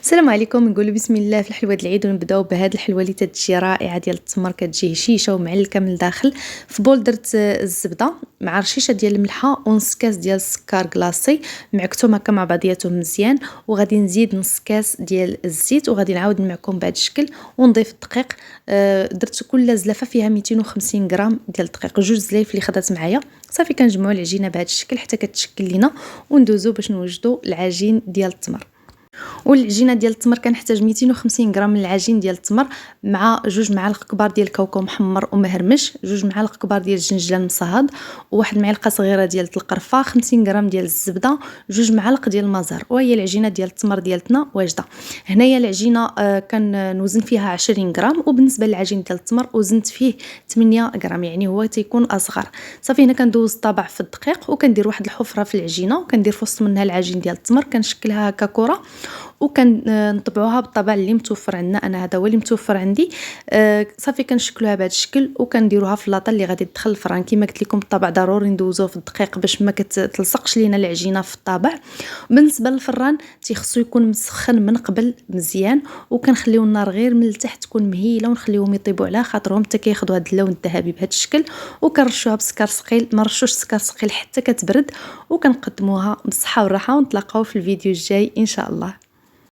السلام عليكم. نقولوا بسم الله في الحلوه ديال العيد ونبداو بهاد الحلوه اللي تتجي رائعه ديال التمر، كتجي هشيشه ومعلكه من الداخل. في بول درت الزبده مع رشيشه ديال الملحه ونص كاس ديال السكر كلاصي معكتهم هكا مع بعضياتهم مزيان، وغادي نزيد نص كاس ديال الزيت وغادي نعاود نمعكم بهذا الشكل ونضيف الدقيق. درت كل زلافه فيها 250 غرام ديال الدقيق، جوج زلايف اللي خدات معايا. صافي كنجمعوا العجينه بهذا الشكل حتى كتشكل لينا وندوزو باش نوجدوا العجين ديال التمر. والعجينه ديال التمر كنحتاج 250 غرام من العجين ديال التمر مع 2 معالق كبار ديال الكاوكاو محمر ومهرمش، 2 معالق كبار ديال الجنجلان مصهد، وواحد المعلقه صغيره ديال القرفه، 50 غرام ديال الزبده، 2 معالق ديال المزار. وهي العجينه ديال التمر ديالتنا واجده. هنايا العجينه كنوزن فيها 20 غرام، وبالنسبه للعجين ديال التمر وزنت فيه 8 غرام، يعني هو تيكون اصغر. صافي هنا كندوز الطابع في الدقيق وكندير واحد الحفره في العجينه وكندير في وسط منها العجين ديال التمر، كنشكلها هكا كره وكنطبعوها بالطبع اللي متوفر عندنا. انا هذا هو اللي متوفر عندي. صافي كنشكلوها بهذا الشكل وكنديروها في اللاطه اللي غادي تدخل الفران. كما قلت لكم الطبع ضروري ندوزوه في الدقيق باش ما كتلصقش لينا العجينه في الطابع. بالنسبه للفران تيخصو يكون مسخن من قبل مزيان، وكنخليو النار غير من التحت تكون مهيله ونخليوهم يطيبوا على خاطرهم حتى كياخذوا هذا اللون الذهبي بهذا الشكل. وكنرشوها بسكر ثقيل، ما نرشوش سكر ثقيل حتى كتبرد. وكنقدموها بالصحه والراحه ونتلاقاو في الفيديو الجاي ان شاء الله.